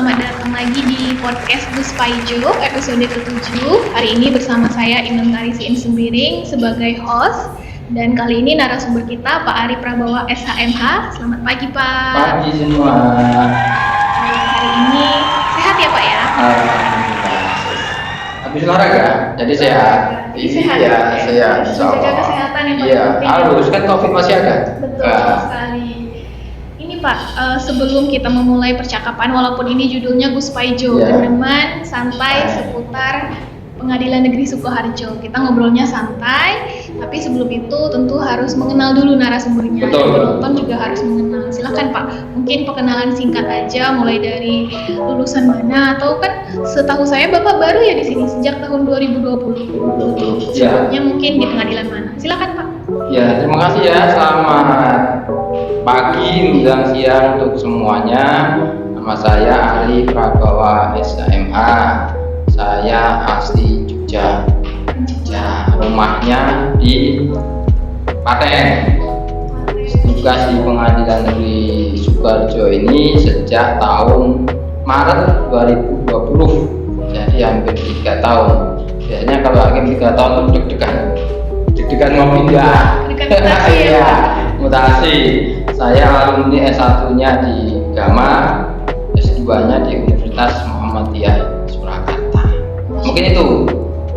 selamat datang lagi di podcast Gus Paijo episode ke-7. Hari ini bersama saya Inung Tarisi Insembiring sebagai host. Dan kali ini narasumber kita Pak Ari Prabowo SHMH. Selamat pagi Pak. Pagi semua. Hari ini sehat ya Pak ya? Alhamdulillah. Habis olahraga, jadi sehat. Sehat. Iya, sehat. Menjaga kesehatan yang paling Iya, penting. harus kan COVID masih ada. Betul sekali. Ini Pak, sebelum kita memulai percakapan, walaupun ini judulnya Gus Paijo, Ya. berteman santai seputar Pengadilan Negeri Sukoharjo. Kita ngobrolnya santai, tapi sebelum itu tentu harus mengenal dulu narasumbernya. Betul. Yang penonton juga harus mengenal. Silakan Pak, mungkin perkenalan singkat aja, mulai dari lulusan mana, atau kan setahu saya Bapak baru ya di sini sejak tahun 2020. Betul. Sebelumnya mungkin di pengadilan mana? Silakan Pak. Ya, terima kasih ya. Selamat pagi, menjelang siang untuk semuanya. Nama saya Ari Prabowo SHMH. Saya asli Jogja. Rumahnya di Klaten. Tugas di Pengadilan Negeri Sukoharjo ini sejak tahun Maret 2020. Jadi hampir 3 tahun. Biasanya kalau hakim 3 tahun itu deg-degan mau pindah. Mutasi ya, Iya, Pak? mutasi. Saya alumni S1-nya di Gama, S2-nya di Universitas Muhammadiyah Surakarta. Mungkin itu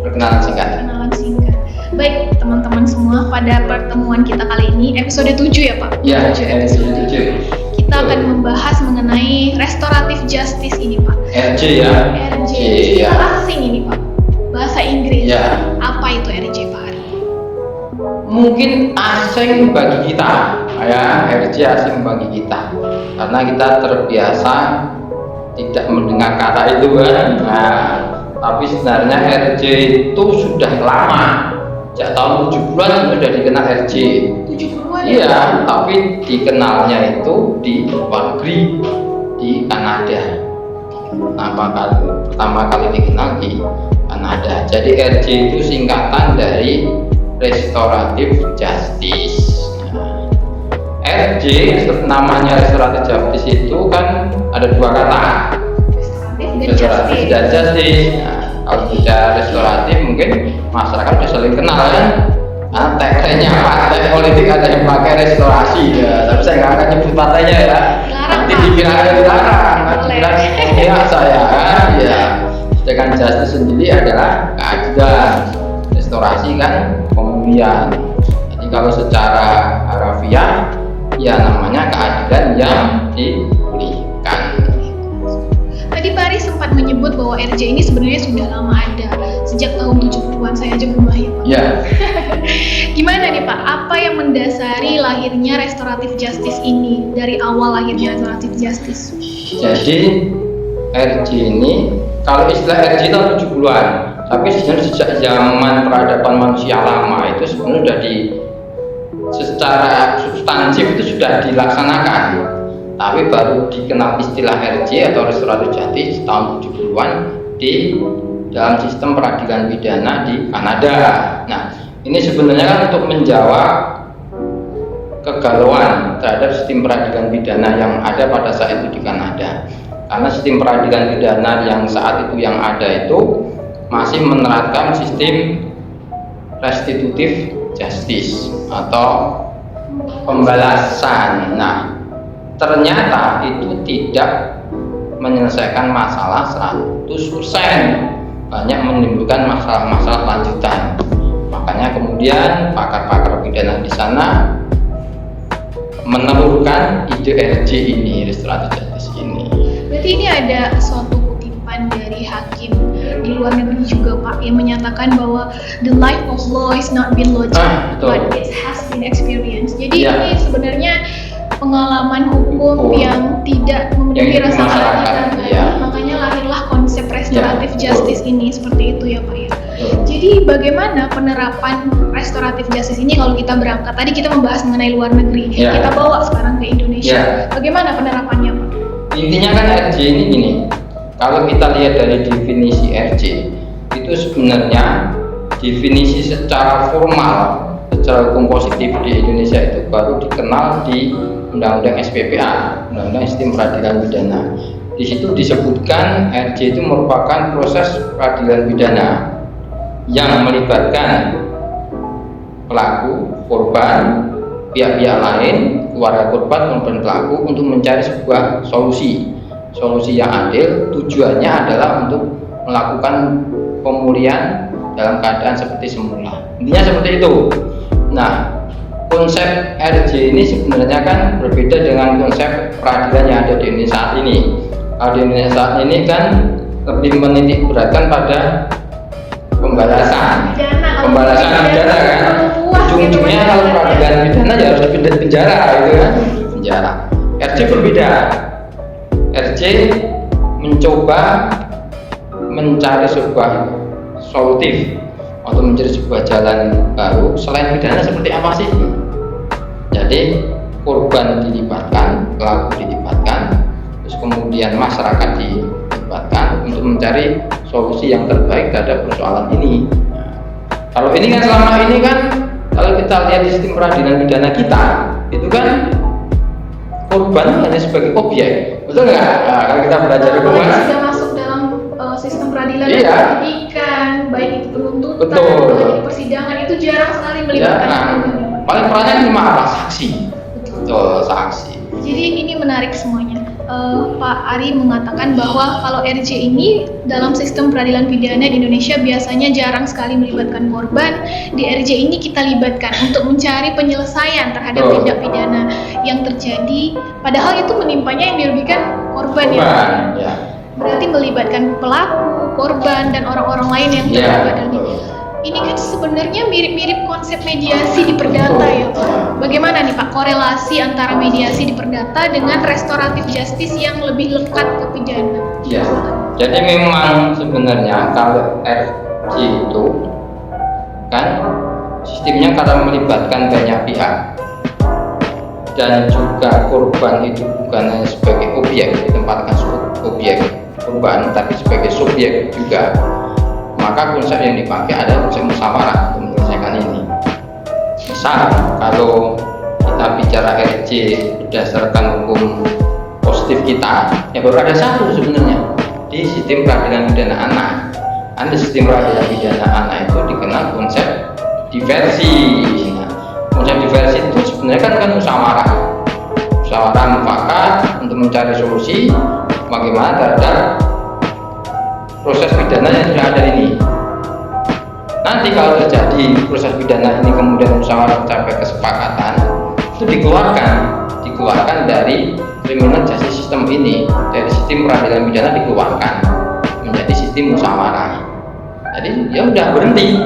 perkenalan singkat. Perkenalan singkat. Baik teman-teman semua, pada pertemuan kita kali ini episode 7 ya Pak? Ya, 7 episode. tujuh. Kita akan membahas mengenai restoratif justice ini Pak. RJ ya. RJ. ya. Istilah asing ini Pak. Bahasa Inggris. Ya. Apa itu RJ Pak Ari? Mungkin asing bagi kita, ya, RJ asing bagi kita, karena kita terbiasa tidak mendengar kata itu kan. Nah, tapi sebenarnya RJ itu sudah lama, sejak tahun 70-an sudah dikenal RJ. 70-an ya? Iya, tapi dikenalnya itu di luar negeri, di Kanada. Pertama kali dikenal di Kanada. Jadi RJ itu singkatan dari Restoratif Justice. RJ, namanya Restoratif Justice itu kan ada 2 kata. Restoratif dan Justice. Nah, kalau bicara restoratif mungkin masyarakat sudah saling kenal kan. Nah, tagline-nya partai politik ada yang pakai restorasi ya. Tapi saya nggak akan nyebut partainya ya. Nanti dikira ada dilarang. Ya saya kan ya. Sedangkan Justice sendiri adalah keadilan. Restorasi kan pemulihan. Jadi kalau secara harafiah ya namanya keadilan yang dipulihkan. Tadi Pak Ari sempat menyebut bahwa RJ ini sebenarnya sudah lama ada. Sejak tahun 70-an, saya aja belum lahir Pak. Ya. Gimana nih Pak, apa yang mendasari lahirnya restoratif justice ini? Dari awal lahirnya restoratif justice. Jadi RJ ini, kalau istilah RJ tahun 70-an, tapi sebenarnya sejak zaman peradaban manusia lama itu sebenarnya sudah secara substansif itu sudah dilaksanakan. Tapi baru dikenal istilah RJ atau restoratif justice tahun 70-an di dalam sistem peradilan pidana di Kanada. Nah, ini sebenarnya kan untuk menjawab kegalauan terhadap sistem peradilan pidana yang ada pada saat itu di Kanada. Karena sistem peradilan pidana yang saat itu yang ada itu masih menerapkan sistem restitutif justice atau pembalasan. Nah, ternyata itu tidak menyelesaikan masalah 100%, banyak menimbulkan masalah-masalah lanjutan. Makanya kemudian pakar-pakar pidana di sana menelurkan ide RJ ini, restoratif justice ini. Berarti ini ada suatu kutipan dari hakim di luar negeri juga Pak yang menyatakan bahwa the life of law is not been logic, but it has been experience. Jadi ini sebenarnya pengalaman hukum yang tidak memenuhi rasa keadilan. Makanya lahirlah konsep restoratif justice ini seperti itu ya Pak ya. Jadi bagaimana penerapan restoratif justice ini kalau kita berangkat? Tadi kita membahas mengenai luar negeri, kita bawa sekarang ke Indonesia. Bagaimana penerapannya Pak? Intinya kan RJ ini gini, kalau kita lihat dari definisi RJ itu sebenarnya definisi secara formal, secara hukum positif di Indonesia itu baru dikenal di Undang-Undang SPPA, Undang-Undang Sistem Peradilan Pidana. Di situ disebutkan RJ itu merupakan proses peradilan pidana yang melibatkan pelaku, korban, pihak-pihak lain, keluarga korban maupun pelaku untuk mencari sebuah solusi yang adil. Tujuannya adalah untuk melakukan pemulihan dalam keadaan seperti semula. Intinya seperti itu. Nah, konsep RJ ini sebenarnya kan berbeda dengan konsep peradilan yang ada di Indonesia saat ini. Kalau di Indonesia saat ini kan lebih menitik beratkan pada pembalasan pidana kan. Ujung-ujungnya kalau peradilan pidana ya harus di penjara gitu kan, penjara. RJ berbeda. RJ mencoba mencari sebuah solutif atau mencari sebuah jalan baru selain pidana. Seperti apa sih? Jadi korban dilibatkan, pelaku dilibatkan, terus kemudian masyarakat dilibatkan untuk mencari solusi yang terbaik terhadap persoalan ini. Kalau ini kan selama ini kan kalau kita lihat di sistem peradilan pidana kita itu kan korban hanya sebagai objek, betul nggak? Nah, kalau kita belajar di korban sudah masuk dalam sistem peradilan dan penyidikan, baik itu penuntutan, betul, baik itu persidangan, itu jarang sekali melibatkan korban. Paling perannya cuma apa? Saksi. Betul, saksi. Jadi ini menarik semuanya. Pak Ari mengatakan bahwa kalau RJ ini dalam sistem peradilan pidana di Indonesia biasanya jarang sekali melibatkan korban. Di RJ ini kita libatkan untuk mencari penyelesaian terhadap tindak pidana yang terjadi. Padahal itu menimpanya yang dirugikan korban ya. Berarti melibatkan pelaku, korban, dan orang-orang lain yang terlibat dalam ini. Ini kan sebenarnya mirip-mirip konsep mediasi di perdata ya Pak. Bagaimana nih Pak korelasi antara mediasi di perdata dengan restoratif justice yang lebih lekat ke pidana? Ya, jadi memang sebenarnya kalau RJ itu kan sistemnya karena melibatkan banyak pihak dan juga korban itu bukan hanya sebagai objek ditempatkan objek korban tapi sebagai subjek juga. Maka konsep yang dipakai adalah konsep musyawarah untuk menyelesaikan ini. Misal kalau kita bicara RJ berdasarkan hukum positif kita, ya baru ada satu sebenarnya di sistem peradilan pidana anak. Di sistem peradilan pidana anak itu dikenal konsep diversi. Nah, konsep diversi itu sebenarnya kan musyawarah mufakat untuk mencari solusi bagaimana terhadap proses pidana yang sudah ada ini. Nanti kalau terjadi proses pidana ini kemudian musyawarah mencapai kesepakatan, itu dikeluarkan dari criminal justice system ini, dari sistem peradilan pidana dikeluarkan menjadi sistem musyawarah. Jadi ya udah berhenti.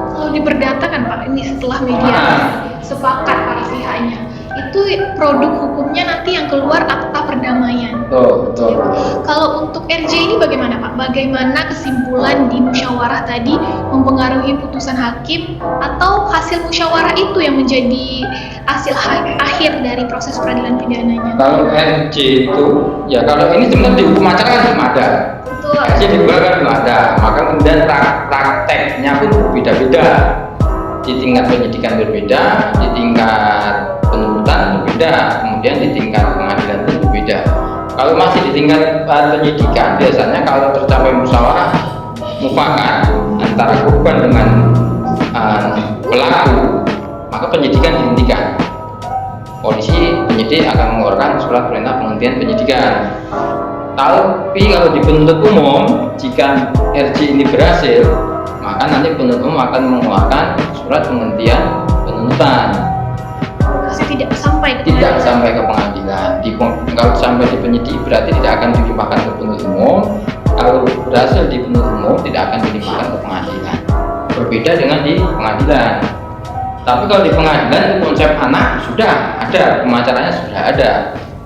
Kalau di perdata kan Pak, ini setelah mediasi sepakat para pihaknya, itu produk hukumnya nanti yang keluar akta perdamaian. Betul. Kalau untuk RJ ini bagaimana Pak? Bagaimana kesimpulan di musyawarah tadi mempengaruhi putusan hakim atau hasil musyawarah itu yang menjadi hasil akhir dari proses peradilan pidananya? Kalau RJ itu, ya kalau ini sebenarnya di hukum acara kan belum ada. Betul. RJ di luar kan belum ada, maka kemudian prakteknya pun berbeda-beda. Di tingkat penyidikan berbeda, di tingkat penuntutan berbeda, kemudian di tingkat pengadilan pun berbeda. Kalau masih di tingkat penyidikan, biasanya kalau tercapai musyawarah mufakat antara korban dengan pelaku, maka penyidikan dihentikan. Polisi penyidik akan mengeluarkan surat perintah penghentian penyidikan. Tapi kalau di penuntut umum, jika RJ ini berhasil, maka nanti penuntut umum akan mengeluarkan surat penghentian penuntutan. Tidak sampai ke pengadilan. Kalau sampai di penyidik berarti tidak akan dilimpahkan ke penuntut umum. Kalau berhasil di penuntut umum tidak akan dilimpahkan ke pengadilan. Berbeda dengan di pengadilan. Tapi kalau di pengadilan konsep anak sudah ada, pemacaranya sudah ada.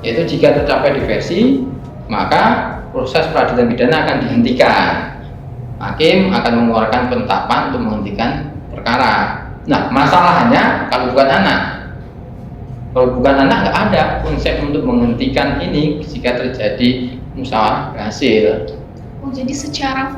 Yaitu jika tercapai diversi, maka proses peradilan pidana akan dihentikan. Hakim akan mengeluarkan penetapan untuk menghentikan perkara. Nah, masalahnya kalau bukan anak nggak ada konsep untuk menghentikan ini jika terjadi musyawarah berhasil. Jadi secara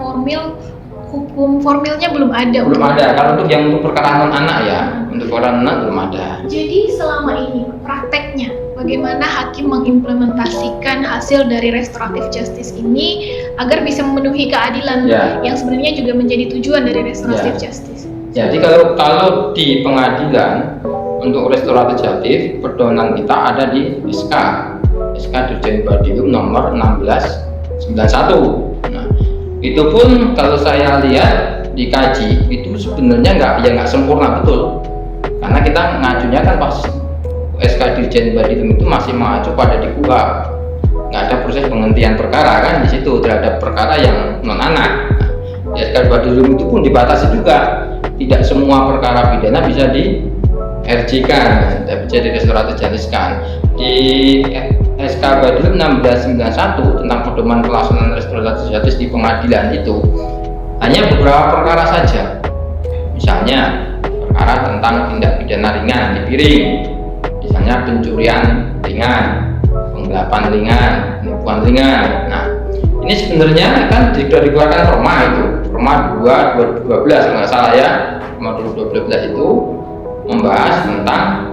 hukum formilnya belum ada. Belum ada. Kalau untuk yang untuk perkara non anak ya, untuk perkara anak belum ada. Jadi selama ini prakteknya bagaimana hakim mengimplementasikan hasil dari restoratif justice ini agar bisa memenuhi keadilan yang sebenarnya juga menjadi tujuan dari restoratif justice. Jadi kalau di pengadilan untuk restoratif justice, pedoman kita ada di SK Dirjen Badium nomor 1691. Nah, itu pun kalau saya lihat dikaji itu sebenarnya nggak sempurna betul, karena kita ngajunya kan pas SK Dirjen Badium itu masih mengacu pada di KUHP, nggak ada proses penghentian perkara kan di situ terhadap perkara yang non anak. Nah, di SK Badium itu pun dibatasi juga, tidak semua perkara pidana bisa di RJ-kan, tidak bisa di restoratif justice kan. Di SK Badium 1691 tentang pedoman pelaksanaan restoratif justice di pengadilan itu hanya beberapa perkara saja. Misalnya perkara tentang tindak pidana ringan di piring, misalnya pencurian ringan, penggelapan ringan, penipuan ringan. Nah, ini sebenarnya kan dikeluarkan Perma itu, Perma 2 2012 kalau nggak salah ya, Perma 2012 itu membahas tentang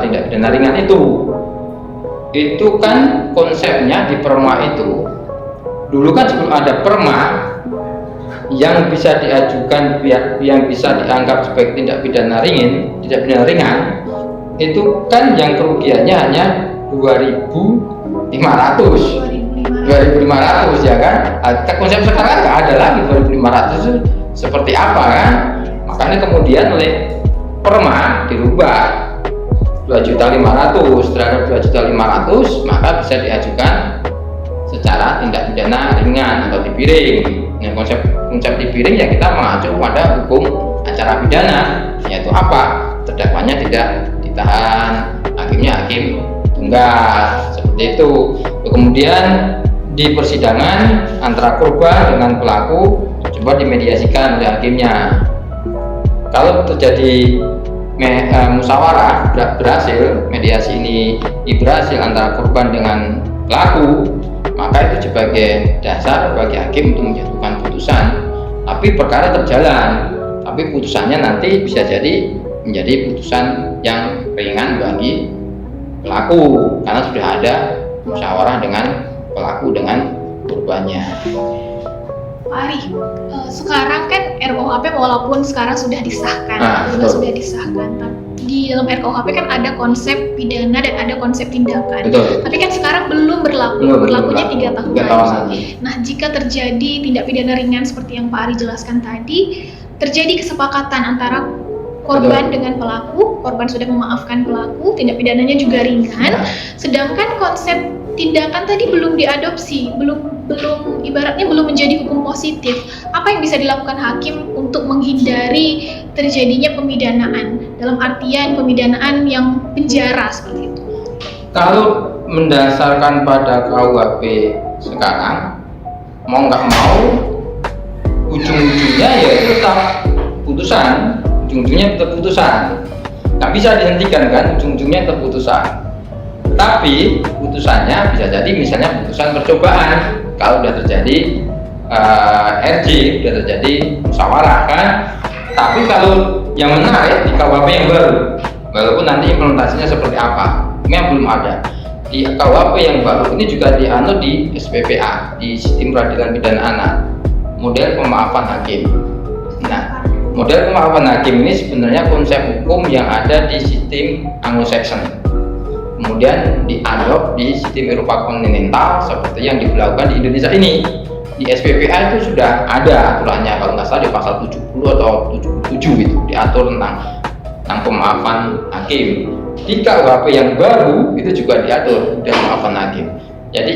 tindak pidana ringan itu kan konsepnya di Perma itu dulu kan sebelum ada Perma yang bisa diajukan, yang bisa dianggap sebagai tindak pidana ringan itu kan yang kerugiannya hanya 2.500 ya kan. Konsep sekarang nggak ada lagi 2.500 itu seperti apa kan, makanya kemudian oleh Perma dirubah 2.500.000, terhadap 2.500.000 maka bisa diajukan secara tindak pidana ringan atau di piring. Nah, konsep di piring ya kita mengacu pada hukum acara pidana, yaitu apa? Terdakwanya tidak ditahan, hakimnya hakim tunggal, seperti itu. Kemudian di persidangan antara korban dengan pelaku coba dimediasikan oleh hakimnya. Kalau terjadi musyawarah berhasil, mediasi ini berhasil antara korban dengan pelaku, maka itu sebagai dasar bagi hakim untuk menjatuhkan putusan. Tapi perkara terjalan, tapi putusannya nanti bisa jadi menjadi putusan yang ringan bagi pelaku karena sudah ada musyawarah dengan pelaku dengan korbannya. Pak Ari, sekarang kan RKUHP walaupun sekarang sudah disahkan, sudah disahkan, di dalam RKUHP kan ada konsep pidana dan ada konsep tindakan. Betul. Tapi kan sekarang belum berlakunya 3 tahun lagi. Nah, jika terjadi tindak pidana ringan seperti yang Pak Ari jelaskan tadi, terjadi kesepakatan antara korban dengan pelaku, korban sudah memaafkan pelaku, tindak pidananya juga ringan, sedangkan konsep tindakan tadi belum diadopsi, belum ibaratnya belum menjadi hukum positif. Apa yang bisa dilakukan hakim untuk menghindari terjadinya pemidanaan, dalam artian pemidanaan yang penjara seperti itu? Kalau mendasarkan pada KUHP sekarang, mau nggak mau ujung-ujungnya ya tetap putusan, nggak bisa dihentikan kan, ujung-ujungnya tetap putusan. Tapi putusannya bisa jadi misalnya putusan percobaan kalau sudah terjadi RJ, sudah terjadi musyawarah kan. Tapi kalau yang menarik di KUHP yang baru, walaupun nanti implementasinya seperti apa, ini yang belum ada. Di KUHP yang baru ini juga dianut di SPPA, di Sistem Peradilan Pidana Anak, model pemaafan hakim. Nah, model pemaafan hakim ini sebenarnya konsep hukum yang ada di sistem Anglo-Saxon, kemudian diadop di sistem Eropa kontinental seperti yang dilakukan di Indonesia ini. Di SPPA itu sudah ada aturannya, kalau nggak salah di pasal 70 atau 77 itu diatur tentang pemaafan hakim. Di KUHP yang baru itu juga diatur dan pemaafan hakim. Jadi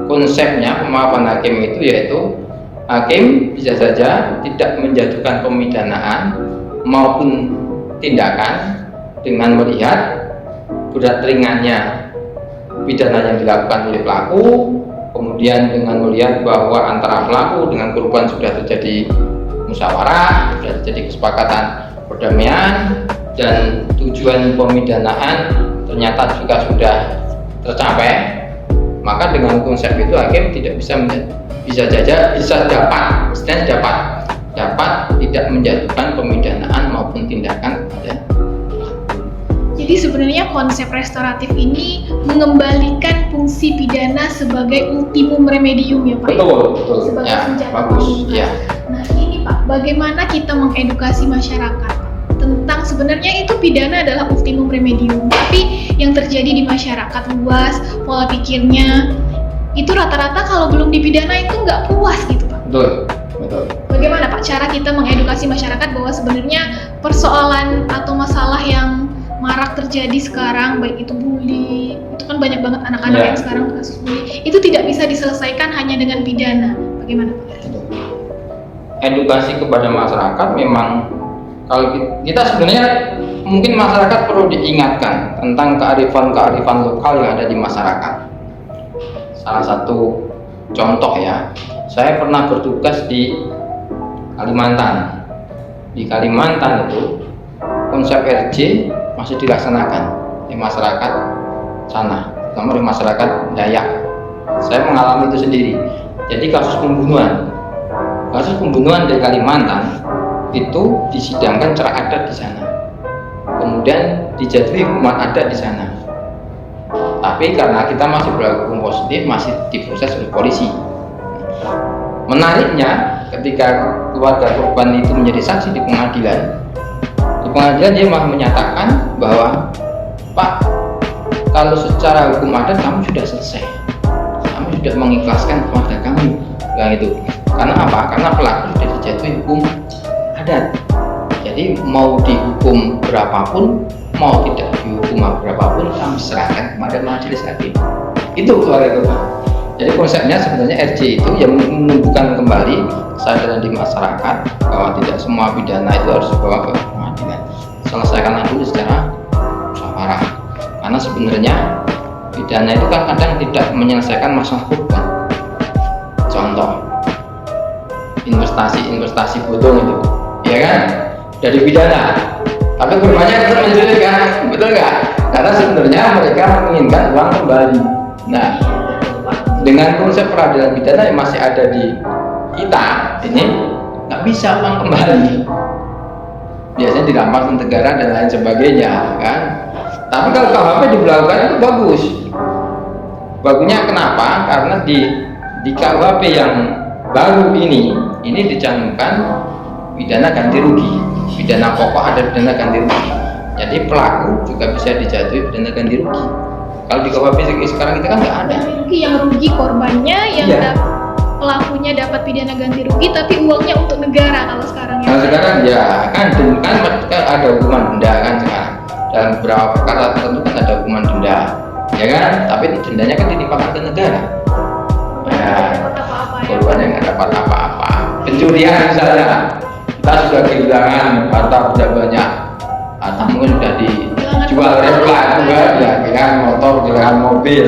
konsepnya pemaafan hakim itu yaitu hakim bisa saja tidak menjatuhkan pemidanaan maupun tindakan dengan melihat berat ringannya pidana yang dilakukan oleh pelaku, kemudian dengan melihat bahwa antara pelaku dengan korban sudah terjadi musyawarah, sudah terjadi kesepakatan perdamaian, dan tujuan pemidanaan ternyata juga sudah tercapai, maka dengan konsep itu hakim tidak dapat tidak menjatuhkan pemidanaan maupun tindakan pada. Jadi Jadi sebenarnya konsep restoratif ini mengembalikan fungsi pidana sebagai ultimum remedium ya Pak. Betul. Sebagai Ya, senjata bagus. pamungkas. Ya. Nah ini Pak, bagaimana kita mengedukasi masyarakat tentang sebenarnya itu pidana adalah ultimum remedium, tapi yang terjadi di masyarakat luas, pola pikirnya itu rata-rata kalau belum dipidana itu nggak puas gitu Pak. Betul. Bagaimana Pak cara kita mengedukasi masyarakat bahwa sebenarnya persoalan atau masalah yang marak terjadi sekarang, baik itu bully, itu kan banyak banget anak-anak yang sekarang kasus bully, itu tidak bisa diselesaikan hanya dengan pidana. Bagaimana Pak? Edukasi kepada masyarakat memang, kalau kita sebenarnya mungkin masyarakat perlu diingatkan tentang kearifan lokal yang ada di masyarakat. Salah satu contoh ya, saya pernah bertugas di Kalimantan. Di Kalimantan itu konsep RJ masih dilaksanakan di masyarakat sana, terutama di masyarakat Dayak. Saya mengalami itu sendiri. Jadi kasus pembunuhan di Kalimantan itu disidangkan secara adat di sana, kemudian dijatuhi hukuman adat di sana. Tapi karena kita masih berhukum positif, masih diproses oleh polisi. Menariknya, ketika keluarga korban itu menjadi saksi di pengadilan dia malah menyatakan bahwa Pak, kalau secara hukum adat kamu sudah selesai, kamu sudah mengikhlaskan keluarga kamu, bilang itu. Karena apa? Karena pelaku sudah dijatuhi hukum adat. Jadi mau dihukum berapapun, mau tidak dihukum berapapun, kamu serahkan kepada majelis hakim. Itu keluarga korban. Jadi konsepnya sebenarnya RJ itu yang menumbuhkan kembali kesadaran di masyarakat bahwa tidak semua pidana itu harus dibawa ke pengadilan. Selesaikanlah dulu secara musyawarah. Karena sebenarnya pidana itu kan kadang tidak menyelesaikan masalah korban. Contoh, investasi bodong itu, ya kan? Dari pidana, tapi korbannya tetap menyelesaikan, betul nggak? Karena sebenarnya mereka menginginkan uang kembali. Nah, dengan konsep peradilan pidana yang masih ada di kita ini, nggak bisa uang kembali. Biasanya dirampas ke negara dan lain sebagainya, kan? Tapi kalau KUHP diberlakukan itu bagus. Bagusnya kenapa? Karena di KUHP yang baru ini dicantumkan pidana ganti rugi. Pidana pokok ada pidana ganti rugi. Jadi pelaku juga bisa dijatuhi pidana ganti rugi. Kalau di KUHP sekarang kita kan nggak ada. Ganti rugi yang rugi korbannya, yang pelakunya dapat pidana ganti rugi, tapi uangnya untuk negara kalau sekarang ya. Kalau sekarang ya kan ada hukuman denda kan sekarang. Dalam beberapa perkara tertentu kan ada hukuman denda, ya kan? Tapi dendanya kan ditimpakan ke negara. Korbannya nggak dapat apa-apa. Pencurian misalnya, kita sudah kehilangan harta benda banyak, atau mungkin sudah dijual replat juga, ya kehilangan motor, kehilangan mobil,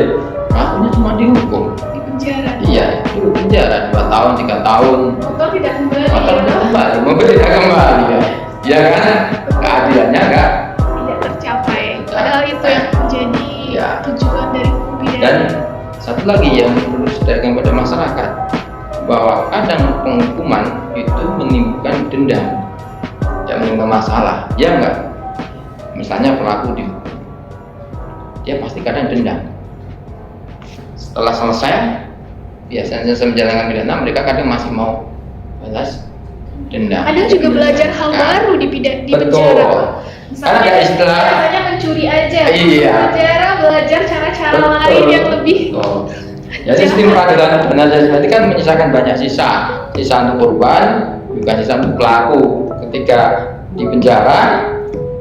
pelakunya cuma dihukum Di penjara. Iya, itu penjara 2 tahun, 3 tahun. Motor tidak kembali. Motor tidak kembali, mobil tidak kembali ya. Ya kan, keadilannya enggak tidak tercapai. Padahal itu yang menjadi tujuan dari hukum pidana. Dan satu lagi yang perlu disadarkan pada masyarakat, bahwa kadang penghukuman itu menimbulkan dendam, yang menimbulkan masalah, ya enggak? Misalnya pelaku dihukum, dia pasti kadang dendam. Setelah selesai, biasanya selesai menjalankan pidana, mereka kadang masih mau balas dendam. Kadang juga belajar hal baru di penjara. Karena ada istilah biasanya mencuri aja. Iya. Penjara belajar cara-cara lain yang lebih. Jadi sistem peradilan pidana itu kan menyisakan banyak sisa untuk korban, juga sisa untuk pelaku. Ketika di penjara,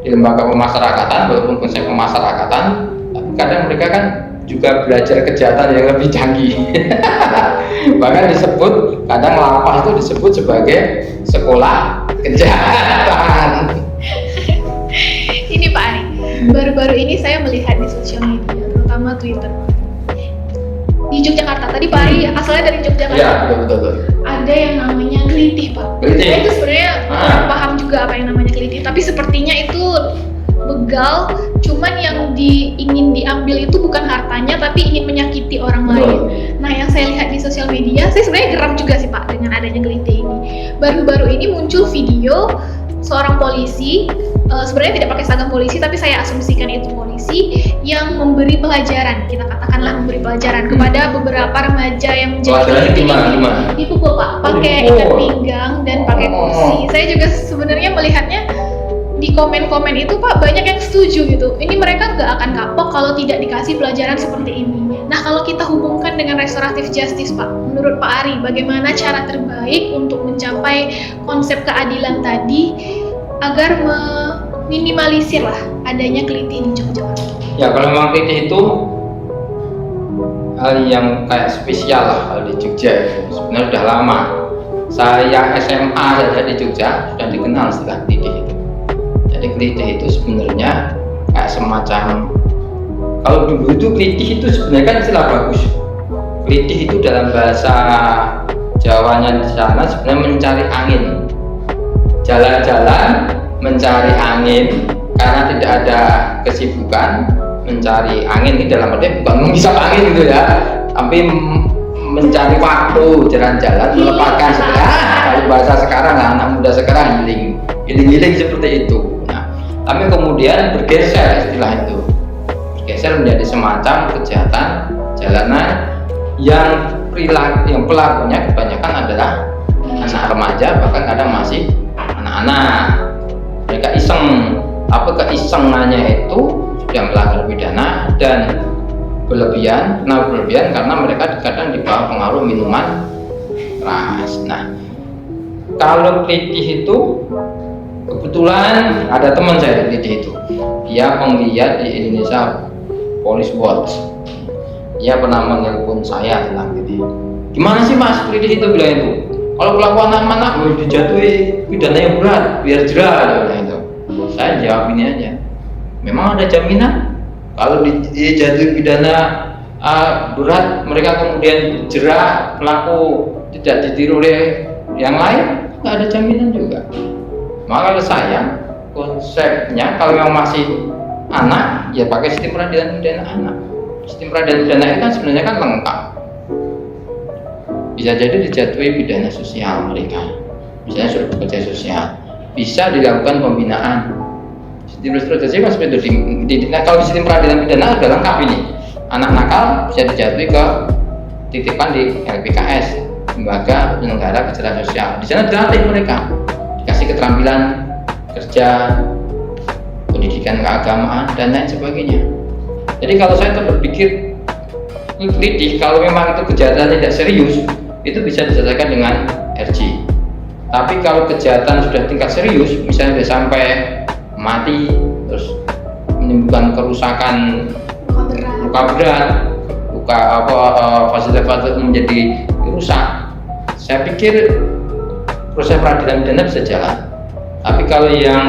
di lembaga pemasyarakatan, walaupun konsep pemasyarakatan, tapi kadang mereka kan juga belajar kejahatan yang lebih canggih. Bahkan disebut, kadang lapas itu disebut sebagai sekolah kejahatan. Ini Pak Ari, baru-baru ini saya melihat di sosial media, terutama Twitter, di Yogyakarta. Tadi Pak Ari asalnya dari Yogyakarta. Iya, betul. Ada yang namanya gelitih Pak. Saya itu sebenarnya kurang paham juga apa yang namanya gelitih, tapi sepertinya itu begal, cuman yang ingin diambil itu bukan hartanya, tapi ingin menyakiti orang lain. Nah, yang saya lihat di sosial media, saya sebenarnya geram juga sih Pak dengan adanya gelitih ini. Baru-baru ini muncul video seorang polisi, sebenarnya tidak pakai seragam polisi, tapi saya asumsikan itu polisi yang memberi pelajaran, kita katakanlah memberi pelajaran kepada beberapa remaja yang menjadi gimana? Dipukul Pak, pakai ikat pinggang dan pakai kursi. Saya juga sebenarnya melihatnya di komen-komen itu Pak banyak yang setuju gitu. Ini mereka nggak akan kapok kalau tidak dikasih pelajaran seperti ini. Nah kalau kita hubungkan dengan restoratif justice Pak, menurut Pak Ari bagaimana cara terbaik untuk mencapai konsep keadilan tadi agar meminimalisir lah adanya kelitih di Jogja? Ya kalau memang kelitih itu hal yang kayak spesial lah kalau di Jogja itu sebenarnya sudah lama. Saya SMA saja di Jogja sudah dikenal istilah kelitih itu. Jadi kelitih itu sebenarnya kayak semacam, kalau dulu itu kelitih itu sebenarnya kan istilah bagus. Kelitih itu dalam bahasa Jawanya di sana sebenarnya mencari angin, jalan-jalan mencari angin karena tidak ada kesibukan. Mencari angin ini dalam arti bukan menghisap angin gitu ya, tapi mencari waktu, jalan-jalan, melepaskan kalau bahasa sekarang anak muda sekarang giling seperti itu. Nah, tapi kemudian bergeser istilah itu, bergeser menjadi semacam kejahatan jalanan yang pelakunya kebanyakan adalah anak remaja, bahkan kadang masih anak-anak. Mereka iseng, tapi keisengannya itu sudah melanggar pidana dan berlebihan karena mereka kadang di bawah pengaruh minuman keras. Nah, kalau kelitih itu kebetulan ada teman saya kelitih itu, dia penggiat di Indonesia Police Watch. Dia pernah menelpon saya tentang kelitih. Gimana sih Mas kelitih itu, bilang itu? Kalau pelaku anak-anak boleh dijatuhi pidana yang berat biar jerah, bilang itu. Saya jawab ini aja. Memang ada jaminan kalau dijatuhi pidana berat mereka kemudian jerah, pelaku tidak ditiru oleh yang lain, nggak ada jaminan juga. Maka kalau saya konsepnya kalau yang masih anak ya pakai sistem peradilan pidana anak. Sistem peradilan pidana itu kan sebenarnya kan lengkap. Bisa jadi dijatuhi pidana sosial mereka, misalnya sudah bekerja sosial, bisa dilakukan pembinaan. Sistem restoratif kan seperti itu. Kalau di sistem peradilan pidana sudah lengkap ini. Anak nakal bisa dijatuhi ke titipan di LPKS, Lembaga Penyelenggara Kejahatan Sosial. Di sana dilatih mereka, dikasih keterampilan kerja, pendidikan keagamaan dan lain sebagainya. Jadi kalau saya berpikir kelitih, kalau memang itu kejahatan tidak serius, itu bisa diselesaikan dengan RG. Tapi kalau kejahatan sudah tingkat serius, misalnya sudah sampai mati, terus menimbulkan kerusakan luka berat, fasilitas menjadi rusak, saya pikir proses peradilan pidana bisa jalan. Tapi kalau yang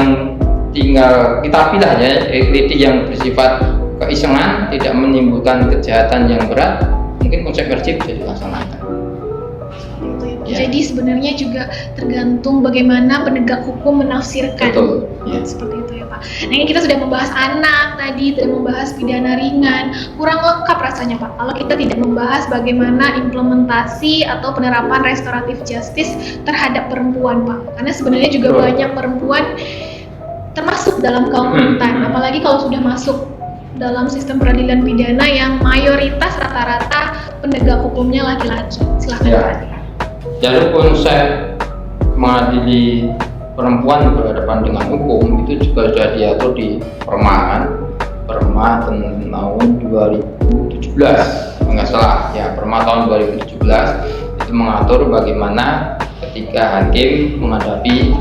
tinggal kita pilih ya, kelitih yang bersifat keisengan, tidak menimbulkan kejahatan yang berat, mungkin konsep RG bisa dilaksanakan. Ya. Jadi sebenarnya juga tergantung bagaimana penegak hukum menafsirkan. Betul. Ya. Seperti itu ya Pak. Nah ini kita sudah membahas anak tadi, sudah membahas pidana ringan, kurang lengkap rasanya Pak kalau kita tidak membahas bagaimana implementasi atau penerapan restoratif justice terhadap perempuan Pak. Karena sebenarnya juga banyak perempuan termasuk dalam kaum rentan, apalagi kalau sudah masuk dalam sistem peradilan pidana yang mayoritas rata-rata penegak hukumnya laki-laki. Silahkan ya. Pak. Jadi konsep mengadili perempuan berhadapan dengan hukum itu juga sudah diatur di Perma tahun 2017, nggak salah ya, Perma tahun 2017 itu mengatur bagaimana ketika hakim menghadapi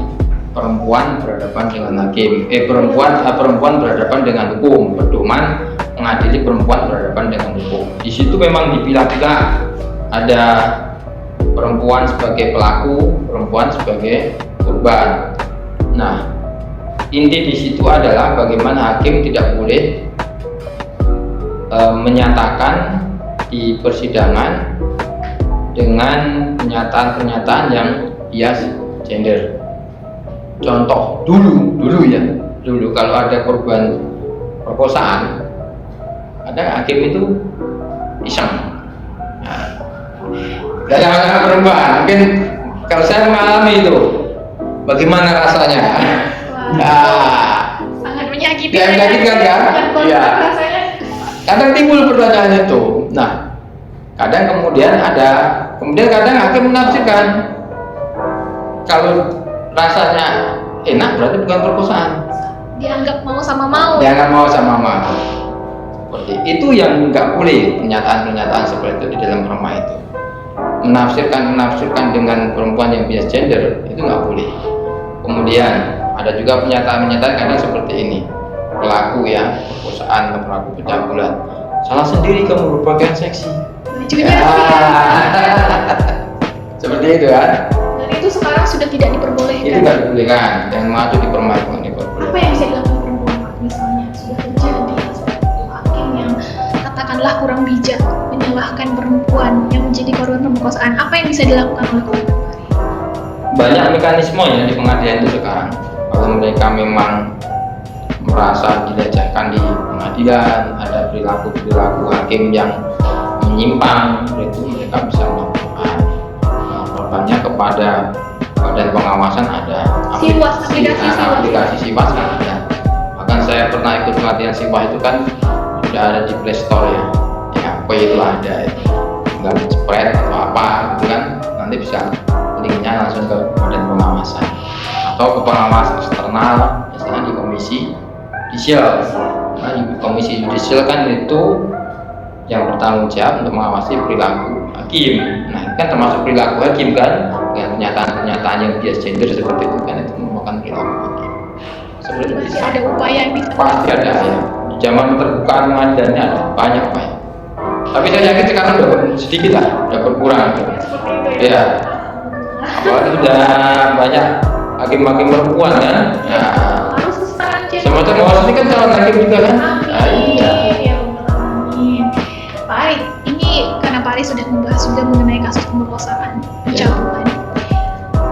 perempuan berhadapan dengan hakim, perempuan berhadapan dengan hukum, pedoman mengadili perempuan berhadapan dengan hukum. Di situ memang dipilah-pilah, ada perempuan sebagai pelaku, perempuan sebagai korban. Nah, inti di situ adalah bagaimana hakim tidak boleh menyatakan di persidangan dengan pernyataan-pernyataan yang bias gender. Contoh dulu kalau ada korban perkosaan, ada hakim itu iseng. Dan anak perempuan, mungkin kalau saya mengalami itu, Bagaimana rasanya? Wah, Nah, sangat menyakitkan. ya, menyakitkan kan? Iya. Rasanya. Kadang timbul pertanyaan itu. Nah, kadang kadang hakim menafsirkan kalau rasanya enak berarti bukan perkosaan. Dianggap mau sama mau. Jangan mau sama mau. Seperti itu yang nggak boleh, pernyataan seperti itu di dalam rumah itu. Menafsirkan dengan perempuan yang bias gender itu nggak boleh. Kemudian ada juga pernyataan kadang seperti ini, pelaku ya perkosaan atau pelaku pencabulan, salah sendiri kamu berpakaian seksi. Bajunya Seperti itu kan? dan itu sekarang sudah tidak diperbolehkan. Itu nggak dibolehkan, yang mengacu di perempuan diperbolehkan. Apa yang bisa dilakukan perempuan Pak? Misalnya sudah terjadi seperti itu hakim yang katakanlah kurang bijak menyalahkan perempuan yang menjadi korban pemerkosaan, apa yang bisa dilakukan oleh korban? Banyak mekanisme ya di pengadilan itu sekarang. Kalau mereka memang merasa dilecehkan di pengadilan, ada perilaku hakim yang menyimpang, itu mereka bisa melaporkan. Melaporkannya kepada badan pengawasan, ada aplikasi Siwas kan ada. Bahkan saya pernah ikut pelatihan Siwas itu kan sudah ada di Play Store ya. Apa itu ada itu. Tinggal spread atau apa gitu kan, nanti bisa linknya langsung ke badan pengawasan atau ke pengawas eksternal, misalnya di komisi judisial. Nah, di komisi judisial kan itu yang bertanggung jawab untuk mengawasi perilaku hakim. Nah, itu kan termasuk perilaku hakim kan, dengan pernyataan yang bias gender seperti itu kan, itu merupakan perilaku hakim. Seperti itu. Masih ada upaya yang bisa. Pasti ada ya. Di zaman terbuka pengadilannya ada banyak upaya. Tapi saya yakin sekarang udah sedikit lah, udah berkurang. Seperti itu ya. Ya. Apalagi sudah banyak hakim-hakim perempuan kan. Nah, Harus kesetaraan gender. semacam Mawas ini kan calon hakim juga kan. Nah, iya. Ya Allah, amin. Pak Ari, ini karena Pak Ari sudah membahas juga mengenai kasus pemerkosaan, pencabulan.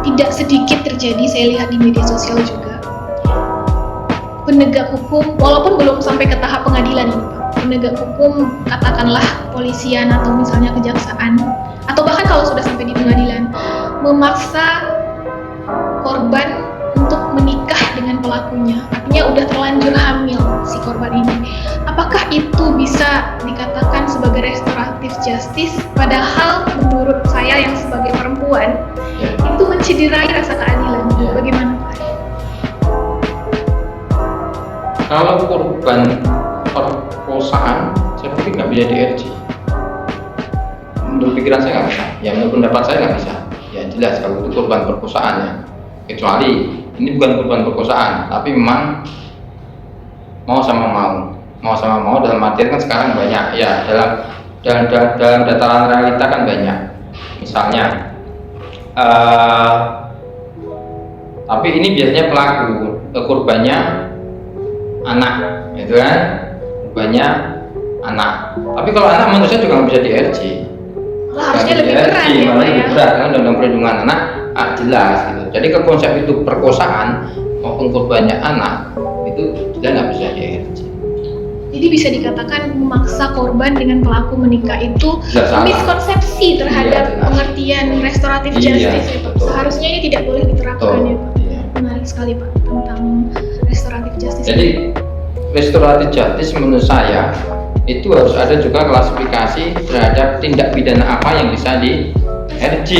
Tidak sedikit terjadi, saya lihat di media sosial juga. Penegak hukum, walaupun belum sampai ke tahap pengadilan ini, Pak. Penegak hukum, katakanlah kepolisian atau misalnya kejaksaan, atau bahkan kalau sudah sampai di pengadilan, memaksa korban untuk menikah dengan pelakunya. Artinya udah terlanjur hamil si korban ini. Apakah itu bisa dikatakan sebagai restoratif justice? Padahal menurut saya yang sebagai perempuan Ya. itu mencederai rasa keadilan. Ya. Bagaimana Pak? Kalau korban perkosaan, saya pikir nggak bisa di-RJ. Menurut pikiran saya nggak bisa. Ya, menurut pendapat saya nggak bisa. Ya jelas kalau itu korban perkosaan ya. Kecuali ini bukan korban perkosaan, tapi memang mau sama mau dalam artian kan sekarang banyak ya, dalam dataran realita kan banyak. Misalnya tapi ini biasanya pelaku, korbannya anak, gitu kan? Korbannya anak. Tapi kalau anak menurut saya juga nggak bisa di-RJ. Harusnya lebih berat ya, malah Pak lebih ya. berat kan dalam perlindungan anak jelas gitu. Jadi ke konsep itu perkosaan maupun korbannya anak itu kita nggak bisa di-RJ. Jadi bisa dikatakan memaksa korban dengan pelaku menikah itu Tidak salah. miskonsepsi terhadap Iya, jelas. pengertian restoratif Iya, justice itu. betul. Seharusnya ini tidak boleh diterapkan Betul. ya Pak. Iya. Menarik sekali Pak tentang restoratif justice. Jadi restoratif justice menurut saya itu harus ada juga klasifikasi terhadap tindak pidana apa yang bisa di RJ.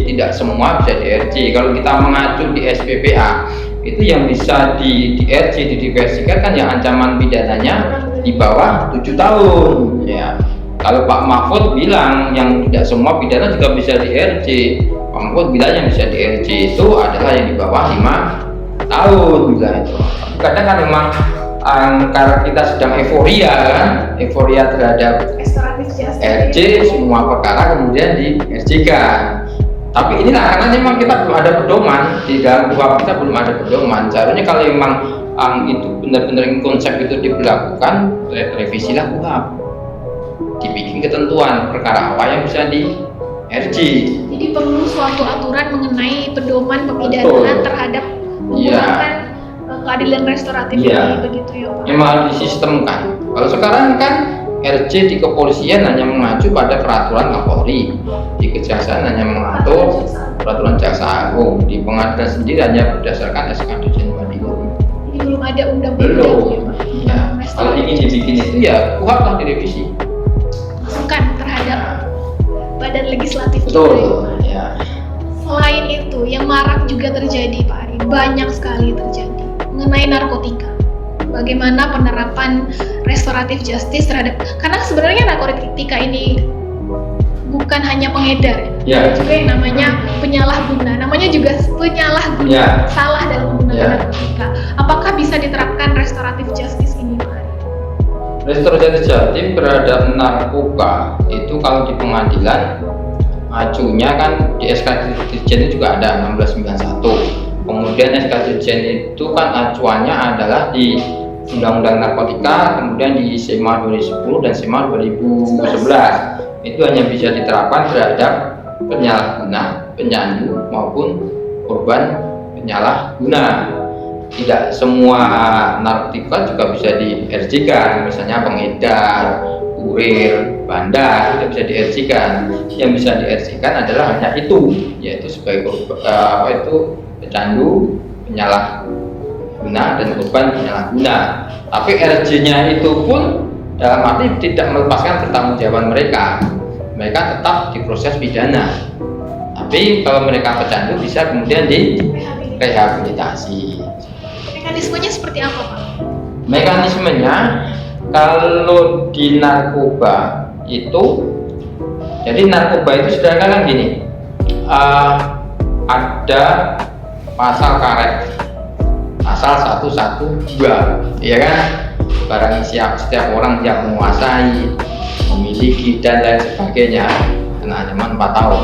Tidak semua bisa di RJ. Kalau kita mengacu di SPPA itu yang bisa di RJ didiversikan kan yang ancaman pidananya di bawah 7 tahun ya. Kalau Pak Mahfud bilang yang tidak semua pidana juga bisa di RJ. Pak Mahfud bilang yang bisa di RJ itu adalah yang di bawah 5 tahun bilang itu. Kadang kan memang karena kita sedang euforia terhadap restoratif justice. RJ semua perkara kemudian di RJ-kan. Tapi inilah karena memang kita belum ada pedoman di dalam KUHP, kita belum ada pedoman. Seharusnya kalau memang itu benar-benar konsep itu diberlakukan, revisilah KUHP, dibikin ketentuan perkara apa yang bisa di RJ. Jadi perlu suatu aturan mengenai pedoman pemidanaan Betul. terhadap Iya. menggunakan keadilan restoratif Iya. ini begitu ya Pak. Memang harus disistemkan. Kalau sekarang kan RJ di kepolisian hanya mengacu pada peraturan Kapolri, di kejaksaan hanya mengatur peraturan jaksa agung. Di pengadilan sendiri hanya berdasarkan SK Dirjen Madiun. Ini belum ada undang-undang ya Pak? Ya, kalau ingin dibikin itu ya KUHP lah direvisi. Masukan terhadap badan legislatif kita Betul. ya. Selain itu, yang marak juga terjadi Pak Ari, banyak sekali terjadi mengenai narkotika. Bagaimana penerapan restoratif justice terhadap, karena sebenarnya narkotika ini bukan hanya pengedar, Ya. ada juga yang namanya penyalahguna, namanya juga penyalahguna, Ya. salah dalam menggunakan Ya. narkotika. Apakah bisa diterapkan restoratif justice ini Pak Ari? Restoratif justice terhadap narkoba itu kalau di pengadilan acunya kan di SK Dirjen itu juga ada 1691. Kemudian SK Dirjen itu kan acuannya adalah di Undang-Undang Narkotika, kemudian di SEMA 2010 dan SEMA 2011. Itu hanya bisa diterapkan terhadap penyalahguna, penyandu maupun korban penyalahguna. Tidak semua narkotika juga bisa di-RJ-kan, misalnya pengedar, kurir, bandar tidak bisa di-RJ-kan. Yang bisa di-RJ-kan adalah hanya itu, yaitu sebagai pecandu, penyalahguna dan korban penyalahguna. Tapi RJ-nya itu pun dalam arti tidak melepaskan pertanggungjawaban mereka. Mereka tetap diproses pidana. Tapi kalau mereka pecandu bisa kemudian direhabilitasi. Mekanismenya seperti apa Pak? Mekanismenya kalau di narkoba itu, jadi narkoba itu sederhana kan gini, ada pasal karet, pasal 112, ya kan, barang setiap orang yang menguasai, memiliki dan lain sebagainya kena ancaman 4 tahun.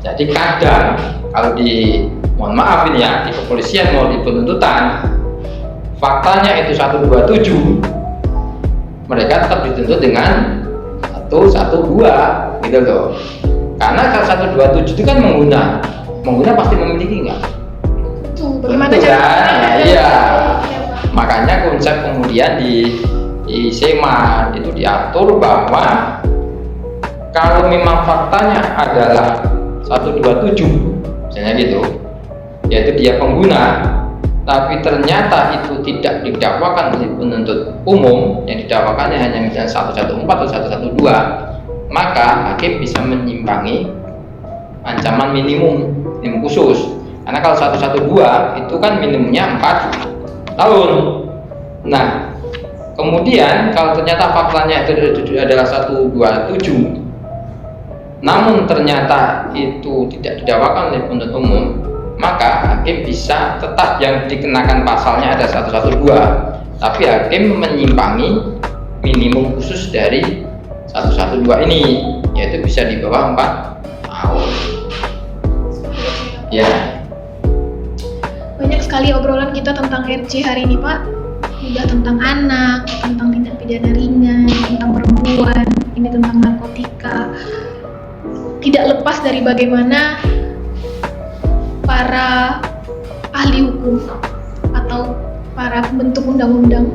Jadi kadang kalau mohon maaf ini ya, di kepolisian mau di penuntutan faktanya itu 127, mereka tetap dituntut dengan 112 gitu loh. Karena kalau 127 itu kan mengguna pasti memiliki nggak? Tuh, bagaimana Betul, cara? kan? Iya. Makanya konsep kemudian di SEMA itu diatur bahwa kalau memang faktanya adalah 127 misalnya gitu, yaitu dia pengguna, tapi ternyata itu tidak didakwakan oleh penuntut umum, yang didakwakannya hanya misalnya 114 atau 112, maka hakim bisa menyimpangi ancaman minimum khusus. Karena kalau 112 itu kan minimumnya 4 tahun. Nah, kemudian kalau ternyata faktanya itu adalah 127, namun ternyata itu tidak didakwakan oleh penuntut umum, maka hakim bisa tetap yang dikenakan pasalnya ada 112, tapi hakim menyimpangi minimum khusus dari 112 ini, yaitu bisa di bawah 4 tahun. Ya. Banyak sekali obrolan kita tentang RJ hari ini Pak. Juga tentang anak, tentang tindak pidana ringan, tentang perempuan, ini tentang narkotika. Tidak lepas dari bagaimana para ahli hukum atau para pembentuk undang-undang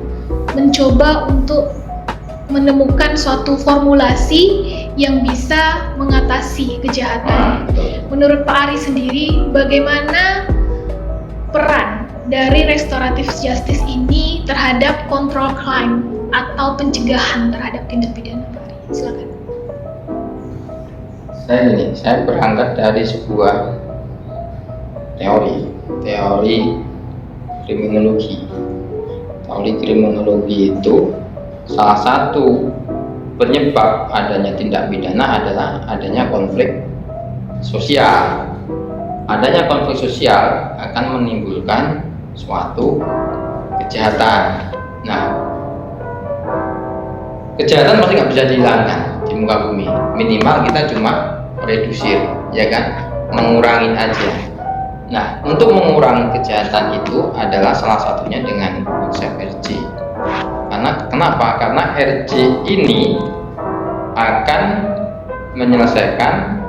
mencoba untuk menemukan suatu formulasi yang bisa mengatasi kejahatan. Menurut Pak Ari sendiri, bagaimana peran dari restoratif justice ini terhadap control crime atau pencegahan terhadap tindak pidana? Pak Ari, silakan. Saya berangkat dari sebuah teori kriminologi. Teori kriminologi itu salah satu penyebab adanya tindak pidana adalah adanya konflik sosial. Adanya konflik sosial akan menimbulkan suatu kejahatan. Nah, kejahatan pasti nggak bisa dihilangkan di muka bumi. Minimal kita cuma redusir, ya kan, mengurangi aja. Nah, untuk mengurangi kejahatan itu adalah salah satunya dengan konsep RJ. Kenapa? Karena RJ ini akan menyelesaikan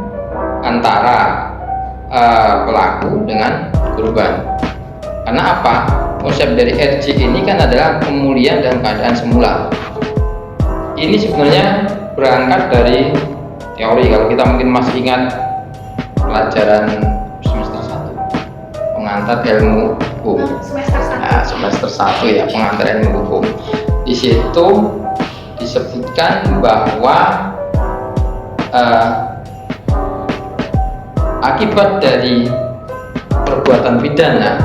antara pelaku dengan korban. Karena apa? Konsep dari RJ ini kan adalah pemulihan dalam keadaan semula. Ini sebenarnya berangkat dari teori, kalau kita mungkin masih ingat pelajaran semester 1 pengantar ilmu hukum. Semester 1 ya, pengantar ilmu hukum. Di situ disebutkan bahwa akibat dari perbuatan pidana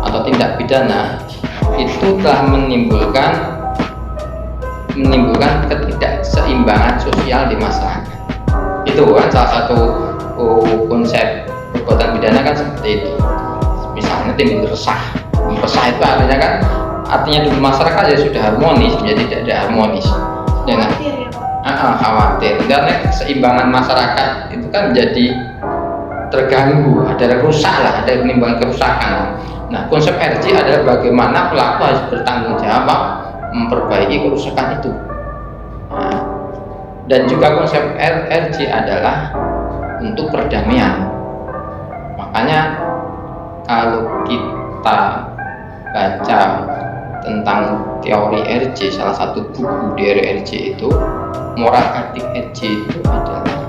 atau tindak pidana itu telah menimbulkan ketidakseimbangan sosial di masyarakat. Itu kan salah satu konsep perbuatan pidana kan seperti itu. Misalnya timbul resah itu artinya di masyarakat ya sudah harmonis, menjadi tidak ada harmonis. Jangan khawatir karena keseimbangan masyarakat itu kan menjadi terganggu, ada rusak lah, ada menimbulkan kerusakan. Nah, konsep RJ adalah bagaimana pelaku harus bertanggung jawab memperbaiki kerusakan itu. Nah, dan juga konsep RJ adalah untuk perdamaian. Makanya kalau kita baca tentang teori RJ, salah satu buku dari RJ itu, moral etik RJ itu adalah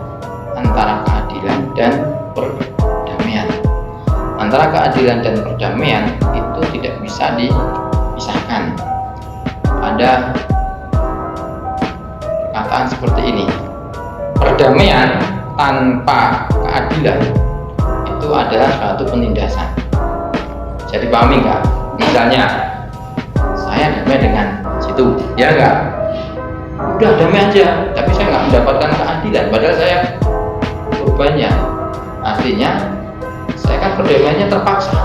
antara keadilan dan perdamaian. Antara keadilan dan perdamaian itu tidak bisa dipisahkan. Ada perkataan seperti ini: perdamaian tanpa keadilan itu adalah suatu penindasan. Jadi pahami nggak? Misalnya saya damai dengan situ, ya nggak? Udah damai aja, tapi saya nggak mendapatkan keadilan, padahal saya korbannya. Artinya saya kan perdamaiannya terpaksa.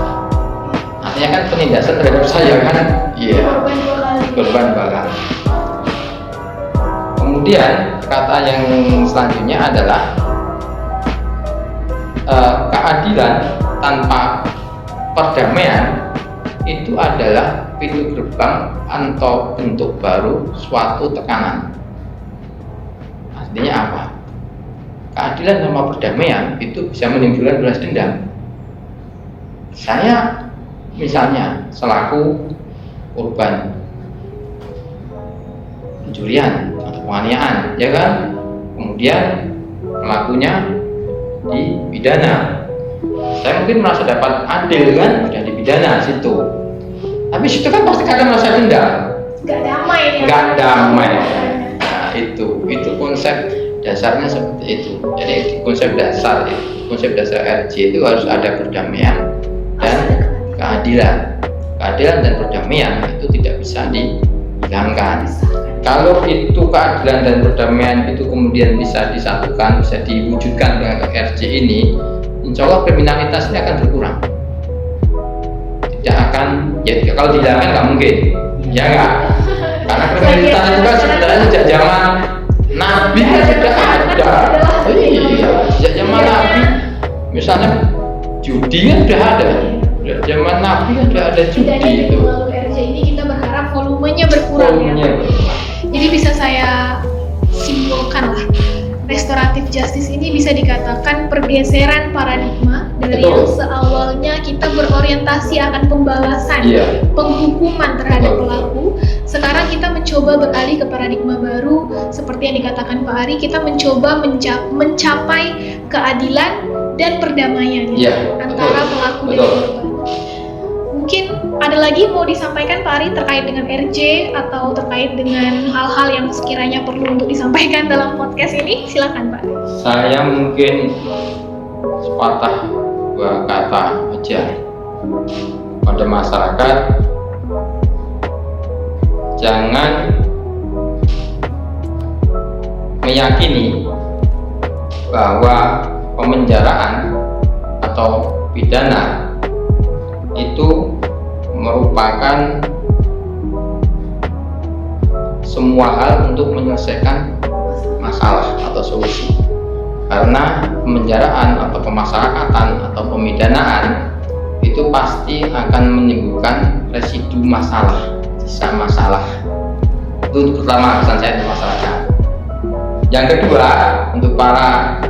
Artinya kan penindasan terhadap saya kan? Iya. Korban dua kali. Kemudian kata yang selanjutnya adalah keadilan tanpa perdamaian itu adalah pintu gerbang atau bentuk baru suatu tekanan. Artinya apa? Keadilan tanpa perdamaian itu bisa menimbulkan balas dendam. Saya misalnya selaku korban pencurian atau penganiayaan, ya kan? Kemudian pelakunya dipidana. Saya mungkin merasa dapat adil kan, sudah dipidana situ. Tapi situ kan pasti kadang merasa dendam. Nggak damai. Nah, itu konsep dasarnya seperti itu. Jadi konsep dasar RJ itu harus ada perdamaian dan keadilan. Keadilan dan perdamaian itu tidak bisa dihilangkan. Kalau itu keadilan dan perdamaian itu kemudian bisa disatukan, bisa diwujudkan dengan RJ ini, insya Allah kriminalitas ini akan berkurang. Tidak akan, ya kalau dihilangkan nggak mungkin, ya nggak? Karena kriminalitas itu kan sebenarnya sejak zaman Nabi kan sudah ada. Iya, sejak zaman Nabi, misalnya judi kan sudah ada. Zaman Nabi kan sudah ada judi itu. Melalui RJ ini kita berharap volumenya berkurang ya. Jadi bisa saya simpulkan lah, restoratif justice ini bisa dikatakan pergeseran paradigma dari yang seawalnya kita berorientasi akan pembalasan, penghukuman terhadap pelaku. Sekarang kita mencoba beralih ke paradigma baru, seperti yang dikatakan Pak Ari, kita mencoba mencapai keadilan dan perdamaian antara pelaku dan korban. Mungkin ada lagi mau disampaikan Pak Ari terkait dengan RJ atau terkait dengan hal-hal yang sekiranya perlu untuk disampaikan dalam podcast ini? Silakan Pak. Saya mungkin sepatah dua kata aja pada masyarakat, jangan meyakini bahwa pemenjaraan atau pidana itu merupakan semua hal untuk menyelesaikan masalah atau solusi. Karena pemenjaraan atau pemasyarakatan atau pemidanaan itu pasti akan menimbulkan residu masalah, sisa masalah. Itu pertama pesan saya untuk masyarakat. Yang kedua, untuk para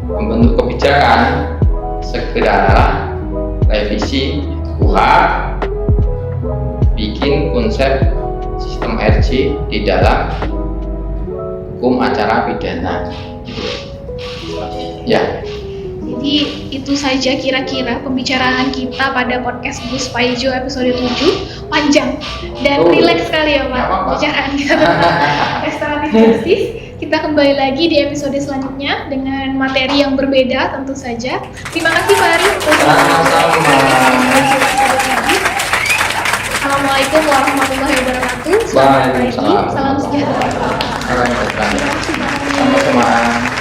pembentuk kebijakan, segeralah revisi KUHA, bikin konsep sistem RJ di dalam hukum acara pidana. Ya. Jadi Jadi itu saja kira-kira pembicaraan kita pada podcast Gus Paijo episode 7. Panjang dan rileks sekali ya Pak pembicaraan kita tentang restoratif justice. Kita kembali lagi di episode selanjutnya dengan materi yang berbeda tentu saja. Terima kasih Pak Ari untuk Assalamualaikum warahmatullahi wabarakatuh. Selamat pagi, salam sejahtera. Sama-sama.